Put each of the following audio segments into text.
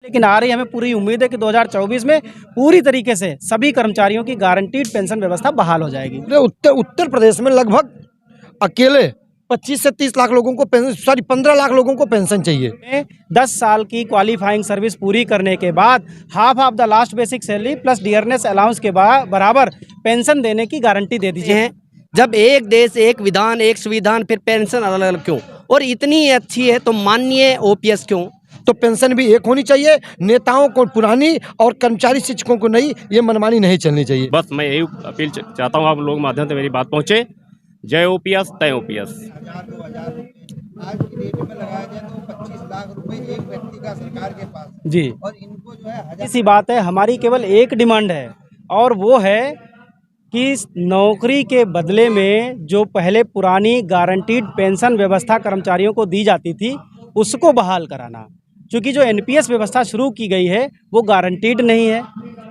लेकिन आ रही हमें पूरी उम्मीद है कि 2024 में पूरी तरीके से सभी कर्मचारियों की गारंटीड पेंशन व्यवस्था बहाल हो जाएगी। पूरे उत्तर प्रदेश में लगभग अकेले 25 से 30 लाख लोगों को पेंशन, सॉरी 15 लाख लोगों को पेंशन चाहिए। 10 साल की क्वालिफाइंग सर्विस पूरी करने के बाद half of the last basic salary plus dearness allowance के बराबर पेंशन देने की गारंटी दे दीजिए हैं। जब एक देश एक विधान एक संविधान, फिर पेंशन अलग अलग क्यों? और इतनी अच्छी है तो माननीय ओपीएस क्यों? तो पेंशन भी एक होनी चाहिए, नेताओं को पुरानी और कर्मचारी शिक्षकों को नई, ये मनमानी नहीं चलनी चाहिए। बस मैं यही अपील चाहता हूँ आप लोग माध्यम से मेरी बात पहुँचे। जय ओपीएस तय ओपीएस। आज की डेट में लगाया जाए तो 25 लाख रुपए एक व्यक्ति का सरकार के पास है। जी, और इनको जो है इसी बात है, हमारी केवल एक डिमांड है और वो है कि नौकरी के बदले में जो पहले पुरानी गारंटीड पेंशन व्यवस्था कर्मचारियों को दी जाती थी उसको बहाल कराना। क्योंकि जो एनपीएस व्यवस्था शुरू की गई है वो गारंटीड नहीं है,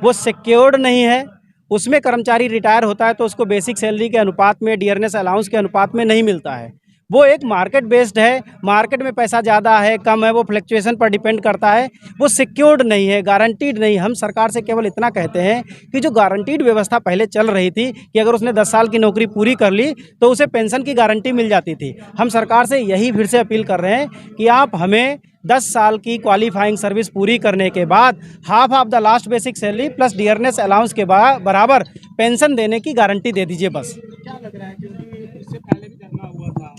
वो सिक्योर्ड नहीं है। उसमें कर्मचारी रिटायर होता है तो उसको बेसिक सैलरी के अनुपात में, डियरनेस अलाउंस के अनुपात में नहीं मिलता है। वो एक मार्केट बेस्ड है, मार्केट में पैसा ज़्यादा है कम है वो फ्लक्चुएशन पर डिपेंड करता है, वो सिक्योर्ड नहीं है, गारंटीड नहीं। हम सरकार से केवल इतना कहते हैं कि जो गारंटीड व्यवस्था पहले चल रही थी कि अगर उसने 10 साल की नौकरी पूरी कर ली तो उसे पेंशन की गारंटी मिल जाती थी। हम सरकार से यही फिर से अपील कर रहे हैं कि आप हमें 10 साल की क्वालिफाइंग सर्विस पूरी करने के बाद half of the last basic salary plus dearness allowance के बराबर पेंशन देने की गारंटी दे दीजिए बस। क्या लग रहा है क्योंकि इससे पहले भी धरना हुआ था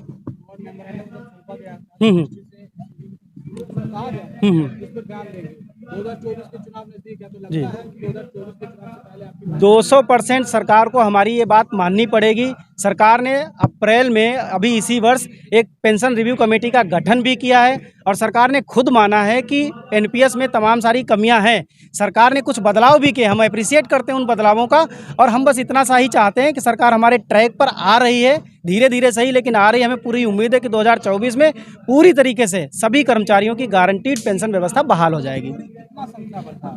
और मेमोरेंडम सौंपा गया था सरकार है इस पर ध्यान देंगे। 2024 के चुनाव नजदीक है तो लगता है कि 2024 के चुनाव से पहले आपकी 200% सरकार को हमारी ये बात माननी पड़ेगी। सरकार ने अप्रैल में अभी इसी वर्ष एक पेंशन रिव्यू कमेटी का गठन भी किया है और सरकार ने खुद माना है कि एनपीएस में तमाम सारी कमियां हैं। सरकार ने कुछ बदलाव भी किए, हम अप्रिशिएट करते हैं उन बदलावों का और हम बस इतना सा ही चाहते हैं कि सरकार हमारे ट्रैक पर आ रही है, धीरे धीरे सही लेकिन आ रही है। हमें पूरी उम्मीद है कि 2024 में पूरी तरीके से सभी कर्मचारियों की गारंटीड पेंशन व्यवस्था बहाल हो जाएगी।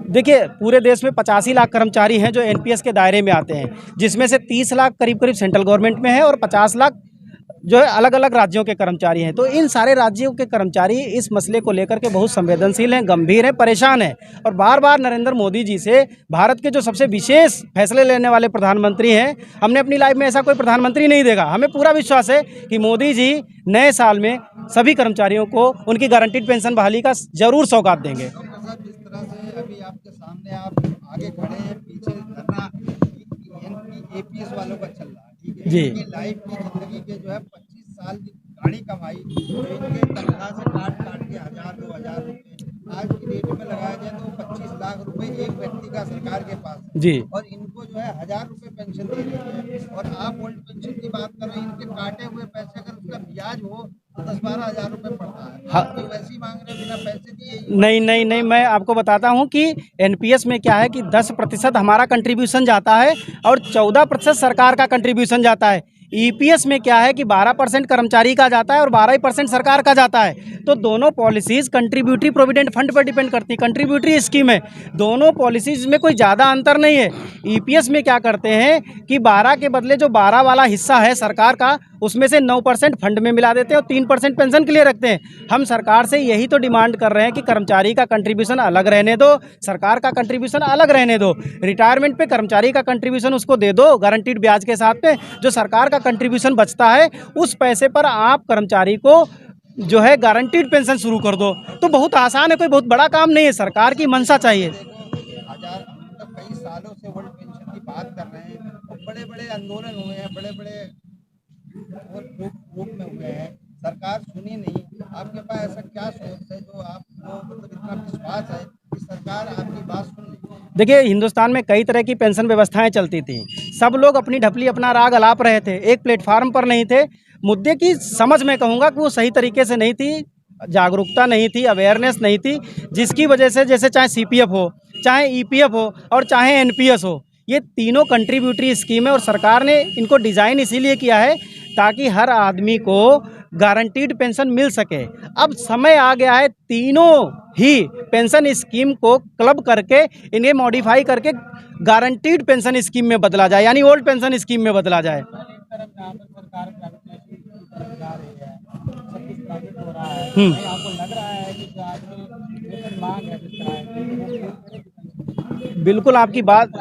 देखिए, पूरे देश में 85 लाख कर्मचारी हैं जो एनपीएस के दायरे में आते हैं, जिसमें से 30 लाख करीब सेंट्रल गवर्नमेंट में है और 50 लाख जो है अलग अलग राज्यों के कर्मचारी हैं। तो इन सारे राज्यों के कर्मचारी इस मसले को लेकर के बहुत संवेदनशील हैं, गंभीर हैं, परेशान हैं और बार बार नरेंद्र मोदी जी से, भारत के जो सबसे विशेष फैसले लेने वाले प्रधानमंत्री हैं, हमने अपनी लाइफ में ऐसा कोई प्रधानमंत्री नहीं देखा। हमें पूरा विश्वास है कि मोदी जी नए साल में सभी कर्मचारियों को उनकी गारंटीड पेंशन बहाली का जरूर सौगात देंगे। जिस तरह से अभी आपके सामने आप आगे खड़े हैं, पीछे धरना एपीएस वालों का चल रहा है, ठीक है जी। इनकी लाइफ की जिंदगी के जो है 25 साल की गाड़ी कमाई जो इनके तनख्वाह से काट के 1000-2000 रुपए आज की डेट में लगाया जाए तो 25 लाख रुपए एक व्यक्ति का सरकार के पास है। जी। और इनको जो है 1000 रुपए पेंशन दे रही है और आप ओल्ड पेंशन की बात कर रहे हैं, इनके काटे हुए पैसे अगर उसका ब्याज हो तो 10-12 हजार रुपए पड़ता है। हाँ। तो वैसे ही मांग रहे बिना पैसे दिए। नहीं, मैं आपको बताता हूं कि एनपीएस में क्या है कि 10% हमारा कंट्रीब्यूशन जाता है और 14% सरकार का कंट्रीब्यूशन जाता है। ईपीएस में क्या है कि 12% कर्मचारी का जाता है और 12% सरकार का जाता है। तो दोनों पॉलिसीज़ कंट्रीब्यूटरी प्रोविडेंट फंड पर डिपेंड करती है, कंट्रीब्यूटरी स्कीम है। दोनों पॉलिसीज़ में कोई ज़्यादा अंतर नहीं है। ईपीएस में क्या करते हैं कि 12 के बदले जो 12 वाला हिस्सा है सरकार का, उसमें से 9% फंड में मिला देते हैं और 3% पेंशन के लिए रखते हैं। हम सरकार से यही तो डिमांड कर रहे हैं कि कर्मचारी का कंट्रीब्यूशन अलग रहने दो, सरकार का कंट्रीब्यूशन अलग रहने दो। रिटायरमेंट पे कर्मचारी का कंट्रीब्यूशन उसको दे दो गारंटीड ब्याज के साथ में, जो सरकार का कंट्रीब्यूशन बचता है उस पैसे पर आप कर्मचारी को जो है गारंटीड पेंशन शुरू कर दो। तो बहुत आसान है, कोई बहुत बड़ा काम नहीं है, सरकार की मंशा चाहिए। हजार मतलब कई सालों से वर्ल्ड पेंशन की बात कर रहे हैं और बड़े बड़े आंदोलन हुए हैं, बड़े बड़े रूप में हुए हैं, सरकार सुनी नहीं। आपके पास ऐसा क्या सोच है जो आपको मतलब इतना विश्वास है कि सरकार आपकी बात सुन ले? देखिए, हिंदुस्तान में कई तरह की पेंशन व्यवस्थाएं चलती थी, सब लोग अपनी ढपली अपना राग अलाप रहे थे, एक प्लेटफार्म पर नहीं थे। मुद्दे की समझ में कहूँगा कि वो सही तरीके से नहीं थी, जागरूकता नहीं थी, अवेयरनेस नहीं थी, जिसकी वजह से जैसे चाहे सीपीएफ हो, चाहे ईपीएफ हो और चाहे एनपीएस हो, ये तीनों कंट्रीब्यूटरी स्कीम है और सरकार ने इनको डिज़ाइन इसीलिए किया है ताकि हर आदमी को गारंटीड पेंशन मिल सके। अब समय आ गया है तीनों ही पेंशन स्कीम को क्लब करके इन्हें मॉडिफाई करके गारंटीड पेंशन स्कीम में बदला जाए, यानी ओल्ड पेंशन स्कीम में बदला जाए। आपको लग रहा है कि जो आदमी मांग है जिस तरह बिल्कुल आपकी बात।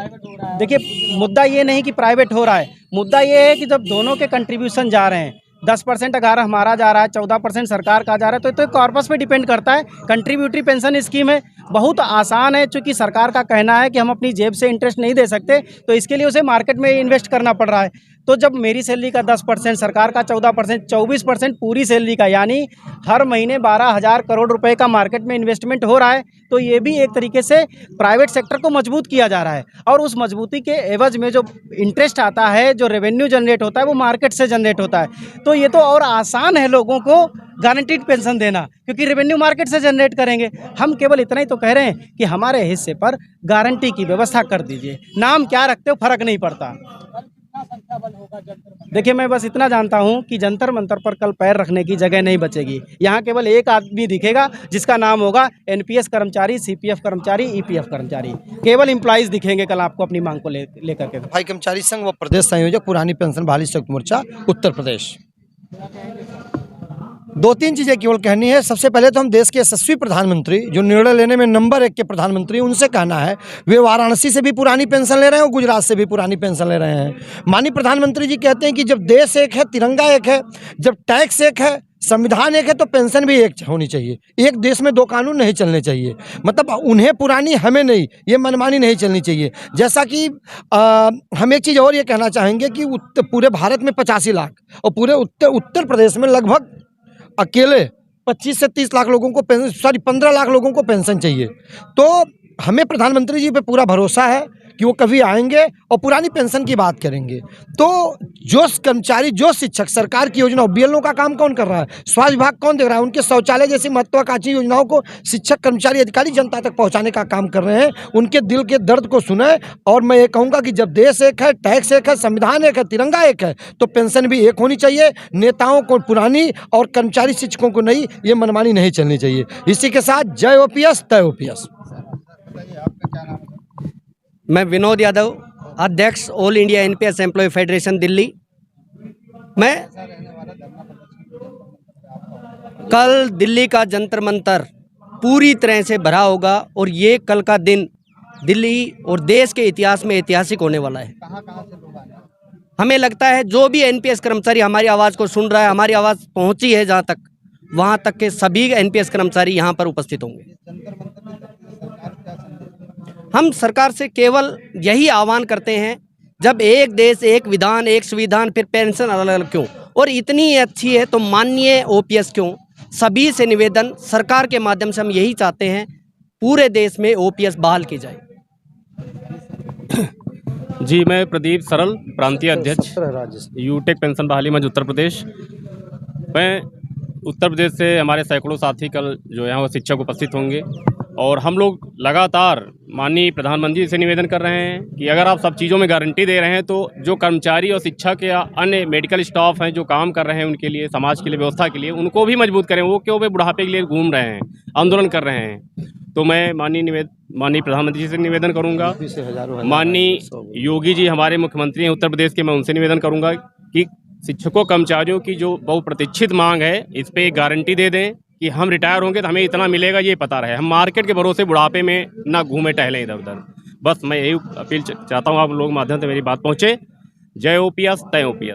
देखिए, मुद्दा ये नहीं कि प्राइवेट हो रहा है, मुद्दा ये है कि जब दोनों के कंट्रीब्यूशन जा रहे हैं, 10% अगर हमारा जा रहा है, 14% सरकार का जा रहा है, तो कॉर्पस पे डिपेंड करता है। कंट्रीब्यूटरी पेंशन स्कीम है, बहुत आसान है। चूँकि सरकार का कहना है कि हम अपनी जेब से इंटरेस्ट नहीं दे सकते, तो इसके लिए उसे मार्केट में इन्वेस्ट करना पड़ रहा है। तो जब मेरी सैलरी का 10%, सरकार का 14%, 24% पूरी सैलरी का, यानी हर महीने 12,000 करोड़ रुपए का मार्केट में इन्वेस्टमेंट हो रहा है, तो ये भी एक तरीके से प्राइवेट सेक्टर को मजबूत किया जा रहा है। और उस मजबूती के एवज में जो इंटरेस्ट आता है, जो रेवेन्यू जनरेट होता है, वो मार्केट से जनरेट होता है। तो ये तो और आसान है लोगों को गारंटीड पेंशन देना, क्योंकि रेवेन्यू मार्केट से जनरेट करेंगे। हम केवल इतना ही तो कह रहे हैं कि हमारे हिस्से पर गारंटी की व्यवस्था कर दीजिए। नाम क्या रखते हो फर्क नहीं पड़ता। देखिए, मैं बस इतना जानता हूं कि जंतर मंतर पर कल पैर रखने की जगह नहीं बचेगी। यहाँ केवल एक आदमी दिखेगा जिसका नाम होगा एनपीएस कर्मचारी, सीपीएफ कर्मचारी, ईपीएफ कर्मचारी। केवल एम्प्लॉइज दिखेंगे कल आपको अपनी मांग को लेकर के। भाई कर्मचारी संघ व प्रदेश संयोजक पुरानी पेंशन बहाली संयुक्त मोर्चा उत्तर प्रदेश। 2-3 चीज़ें केवल कहनी है। सबसे पहले तो हम देश के यशस्वी प्रधानमंत्री, जो निर्णय लेने में नंबर 1 के प्रधानमंत्री, उनसे कहना है, वे वाराणसी से भी पुरानी पेंशन ले रहे हैं और गुजरात से भी पुरानी पेंशन ले रहे हैं। माननीय प्रधानमंत्री जी कहते हैं कि जब देश एक है, तिरंगा एक है, जब टैक्स एक है, संविधान एक है, तो पेंशन भी एक होनी चाहिए। एक देश में 2 कानून नहीं चलने चाहिए। मतलब उन्हें पुरानी, हमें नहीं, ये मनमानी नहीं चलनी चाहिए। जैसा कि हम एक चीज़ और ये कहना चाहेंगे कि पूरे भारत में 85 लाख और पूरे उत्तर प्रदेश में लगभग अकेले 25 से 30 लाख लोगों को 15 लाख लोगों को पेंशन चाहिए। तो हमें प्रधानमंत्री जी पे पूरा भरोसा है कि वो कभी आएंगे और पुरानी पेंशन की बात करेंगे। तो जो कर्मचारी, जो शिक्षक, सरकार की योजना, बीएलओ का काम कौन कर रहा है, स्वास्थ्य विभाग कौन देख रहा है, उनके शौचालय जैसी महत्वाकांक्षी योजनाओं को शिक्षक, कर्मचारी, अधिकारी जनता तक पहुंचाने का काम कर रहे हैं। उनके दिल के दर्द को सुने। और मैं ये कहूँगा कि जब देश एक है, टैक्स एक है, संविधान एक है, तिरंगा एक है, तो पेंशन भी एक होनी चाहिए। नेताओं को पुरानी और कर्मचारी शिक्षकों को नहीं, ये मनमानी नहीं चलनी चाहिए। इसी के साथ जय ओपीएस, तय ओपीएस। मैं विनोद यादव, अध्यक्ष all India NPS employ federation Delhi. मैं कल दिल्ली का जंतर मंतर पूरी तरह से भरा होगा और ये कल का दिन दिल्ली और देश के इतिहास में ऐतिहासिक होने वाला है। हमें लगता है जो भी एनपीएस कर्मचारी हमारी आवाज़ को सुन रहा है, हमारी आवाज़ पहुंची है जहां तक, वहां तक के सभी एनपीएस कर्मचारी यहां पर उपस्थित होंगे। हम सरकार से केवल यही आह्वान करते हैं, जब एक देश, एक विधान, एक संविधान, फिर पेंशन अलग अलग क्यों, और इतनी अच्छी है तो माननीय ओपीएस क्यों। सभी से निवेदन, सरकार के माध्यम से हम यही चाहते हैं, पूरे देश में ओपीएस बहाल की जाए। जी, मैं प्रदीप सरल, प्रांतीय अध्यक्ष, यूटेक पेंशन बहाली मंच उत्तर प्रदेश। मैं उत्तर प्रदेश से हमारे सैकड़ों साथी कल जो यहाँ शिक्षक उपस्थित होंगे, और हम लोग लगातार माननीय प्रधानमंत्री से निवेदन कर रहे हैं कि अगर आप सब चीज़ों में गारंटी दे रहे हैं, तो जो कर्मचारी और शिक्षक या अन्य मेडिकल स्टाफ हैं जो काम कर रहे हैं, उनके लिए, समाज के लिए, व्यवस्था के लिए, उनको भी मजबूत करें। वो क्यों वे बुढ़ापे के लिए घूम रहे हैं, आंदोलन कर रहे हैं। तो मैं माननीय प्रधानमंत्री जी से निवेदन करूँगा, माननीय योगी जी हमारे मुख्यमंत्री हैं उत्तर प्रदेश के, मैं उनसे निवेदन करूँगा कि शिक्षकों, कर्मचारियों की जो बहुप्रतीक्षित मांग है, इस पर एक गारंटी दे दें कि हम रिटायर होंगे तो हमें इतना मिलेगा, ये पता रहे। हम मार्केट के भरोसे बुढ़ापे में ना घूमे टहलें इधर उधर। बस मैं यही अपील चाहता हूँ आप लोग माध्यम से मेरी बात पहुँचे। जय ओपीएस, तय ओपीएस।